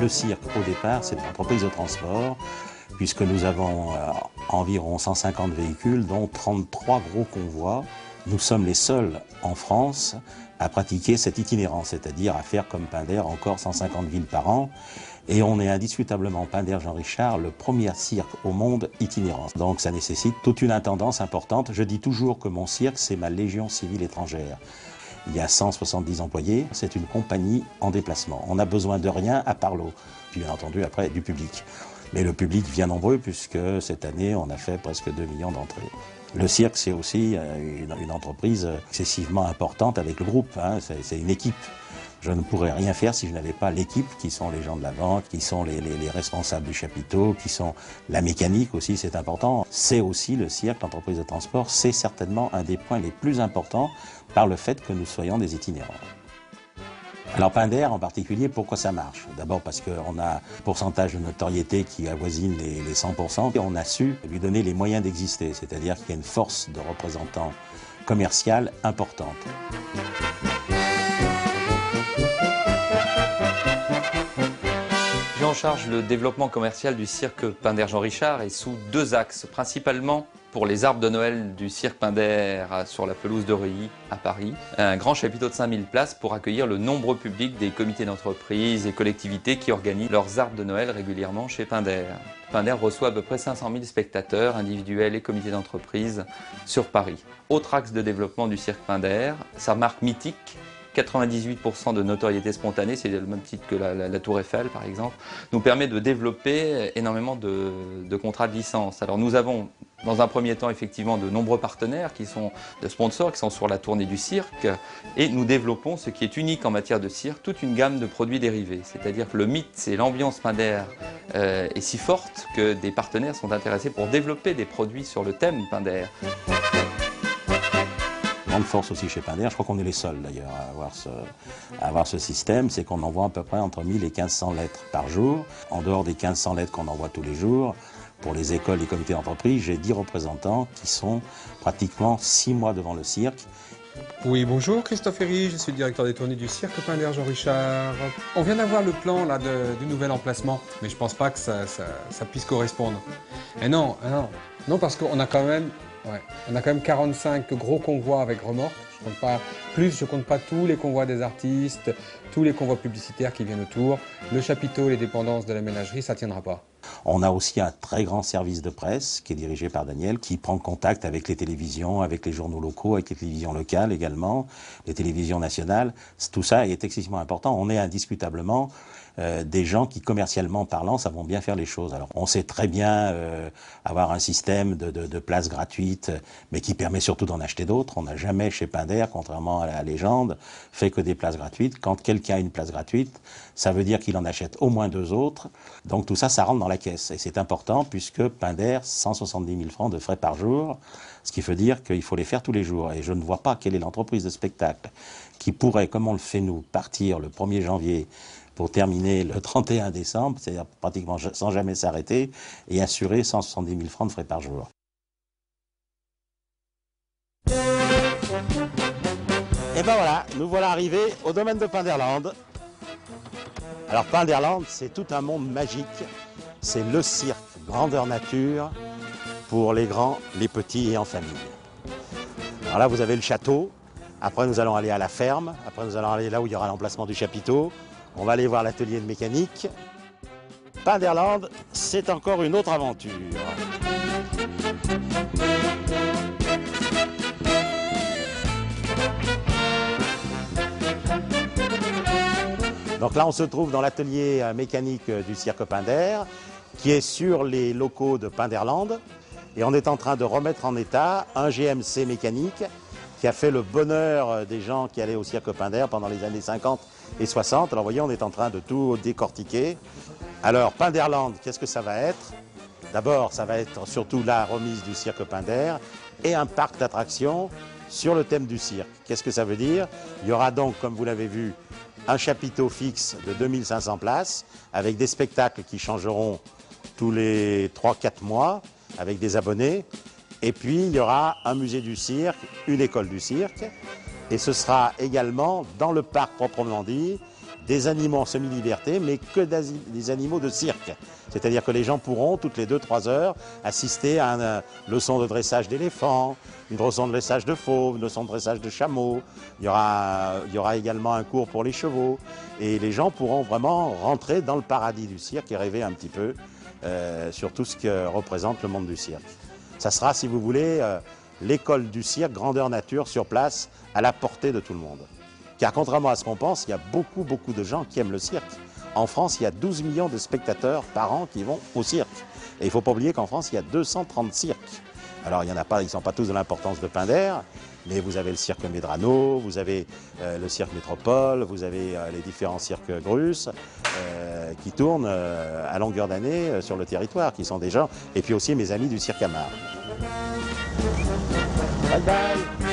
Le cirque, au départ, c'est une entreprise de transport, puisque nous avons environ 150 véhicules, dont 33 gros convois. Nous sommes les seuls en France à pratiquer cette itinérance, c'est-à-dire à faire comme Pinder encore 150 villes par an. Et on est indiscutablement, Pinder Jean Richard, le premier cirque au monde itinérant. Donc ça nécessite toute une intendance importante. Je dis toujours que mon cirque, c'est ma légion civile étrangère. Il y a 170 employés, c'est une compagnie en déplacement. On n'a besoin de rien à part l'eau, puis bien entendu après du public. Mais le public vient nombreux puisque cette année on a fait presque 2 millions d'entrées. Le cirque c'est aussi une entreprise excessivement importante avec le groupe, hein. C'est une équipe. Je ne pourrais rien faire si je n'avais pas l'équipe, qui sont les gens de la vente, qui sont les responsables du chapiteau, qui sont la mécanique aussi, c'est important. C'est aussi le cirque, l'entreprise de transport, c'est certainement un des points les plus importants par le fait que nous soyons des itinérants. Alors Pinder en particulier, pourquoi ça marche? D'abord parce qu'on a un pourcentage de notoriété qui avoisine les 100% et on a su lui donner les moyens d'exister, c'est-à-dire qu'il y a une force de représentant commercial importante. J'ai en charge le développement commercial du cirque Pinder Jean Richard et sous 2 axes, principalement pour les arbres de Noël du cirque Pinder sur la pelouse de Reuilly à Paris. Un grand chapiteau de 5000 places pour accueillir le nombreux public des comités d'entreprise et collectivités qui organisent leurs arbres de Noël régulièrement chez Pinder. Pinder reçoit à peu près 500 000 spectateurs individuels et comités d'entreprise sur Paris. Autre axe de développement du cirque Pinder, sa marque mythique, 98% de notoriété spontanée, c'est le même titre que la Tour Eiffel par exemple, nous permet de développer énormément de contrats de licence. Alors nous avons dans un premier temps effectivement de nombreux partenaires qui sont de sponsors qui sont sur la tournée du cirque et nous développons ce qui est unique en matière de cirque, toute une gamme de produits dérivés. C'est-à-dire que le mythe et l'ambiance Pinder est si forte que des partenaires sont intéressés pour développer des produits sur le thème Pinder. Grande force aussi chez Pinder, je crois qu'on est les seuls d'ailleurs à avoir ce système, c'est qu'on envoie à peu près entre 1000 et 1500 lettres par jour. En dehors des 1500 lettres qu'on envoie tous les jours, pour les écoles et comités d'entreprise, j'ai 10 représentants qui sont pratiquement 6 mois devant le cirque. Oui, bonjour, Christophe Herry, je suis le directeur des tournées du cirque Pinder Jean Richard. On vient d'avoir le plan là, du nouvel emplacement, mais je pense pas que ça puisse correspondre. Et non, parce qu'on a quand même... Ouais. On a quand même 45 gros convois avec remorques. Je compte pas tous les convois des artistes, tous les convois publicitaires qui viennent autour. Le chapiteau, les dépendances de la ménagerie, ça tiendra pas. On a aussi un très grand service de presse qui est dirigé par Daniel, qui prend contact avec les télévisions, avec les journaux locaux, avec les télévisions locales également, les télévisions nationales. Tout ça est excessivement important. On est indiscutablement des gens qui, commercialement parlant, savent bien faire les choses. Alors, on sait très bien avoir un système de places gratuites, mais qui permet surtout d'en acheter d'autres. On n'a jamais chez Pinder, contrairement à la légende, fait que des places gratuites. Quand quelqu'un a une place gratuite, ça veut dire qu'il en achète au moins 2 autres. Donc tout ça, ça rentre dans la caisse. Et c'est important puisque Pinder, 170 000 francs de frais par jour, ce qui veut dire qu'il faut les faire tous les jours. Et je ne vois pas quelle est l'entreprise de spectacle qui pourrait, comme on le fait nous, partir le 1er janvier pour terminer le 31 décembre, c'est-à-dire pratiquement sans jamais s'arrêter, et assurer 170 000 francs de frais par jour. Et ben voilà, nous voilà arrivés au domaine de Pinderland. Alors Pinderland, c'est tout un monde magique. C'est le cirque grandeur nature pour les grands, les petits et en famille. Alors là, vous avez le château. Après, nous allons aller à la ferme. Après, nous allons aller là où il y aura l'emplacement du chapiteau. On va aller voir l'atelier de mécanique. Pinderland, c'est encore une autre aventure. Donc là, on se trouve dans l'atelier mécanique du cirque Pinder, qui est sur les locaux de Pinderland. Et on est en train de remettre en état un GMC mécanique qui a fait le bonheur des gens qui allaient au cirque Pinder pendant les années 50 et 60. Alors vous voyez, on est en train de tout décortiquer. Alors Pinderland, qu'est-ce que ça va être? D'abord, ça va être surtout la remise du cirque Pinder et un parc d'attractions sur le thème du cirque. Qu'est-ce que ça veut dire? Il y aura donc, comme vous l'avez vu, un chapiteau fixe de 2500 places avec des spectacles qui changeront tous les 3-4 mois avec des abonnés. Et puis, il y aura un musée du cirque, une école du cirque. Et ce sera également, dans le parc proprement dit, des animaux en semi-liberté, mais que des animaux de cirque. C'est-à-dire que les gens pourront, toutes les 2-3 heures, assister à une leçon de dressage d'éléphants, une leçon de dressage de fauves, une leçon de dressage de chameaux. Il y aura également un cours pour les chevaux. Et les gens pourront vraiment rentrer dans le paradis du cirque et rêver un petit peu sur tout ce que représente le monde du cirque. Ça sera, si vous voulez, l'école du cirque, grandeur nature, sur place, à la portée de tout le monde. Car contrairement à ce qu'on pense, il y a beaucoup de gens qui aiment le cirque. En France, il y a 12 millions de spectateurs par an qui vont au cirque. Et il ne faut pas oublier qu'en France, il y a 230 cirques. Alors, il y en a pas, ils ne sont pas tous de l'importance de Pinder, mais vous avez le cirque Medrano, vous avez le cirque Métropole, vous avez les différents cirques Grus qui tournent à longueur d'année sur le territoire, qui sont des gens, et puis aussi mes amis du cirque Amar. Bye bye.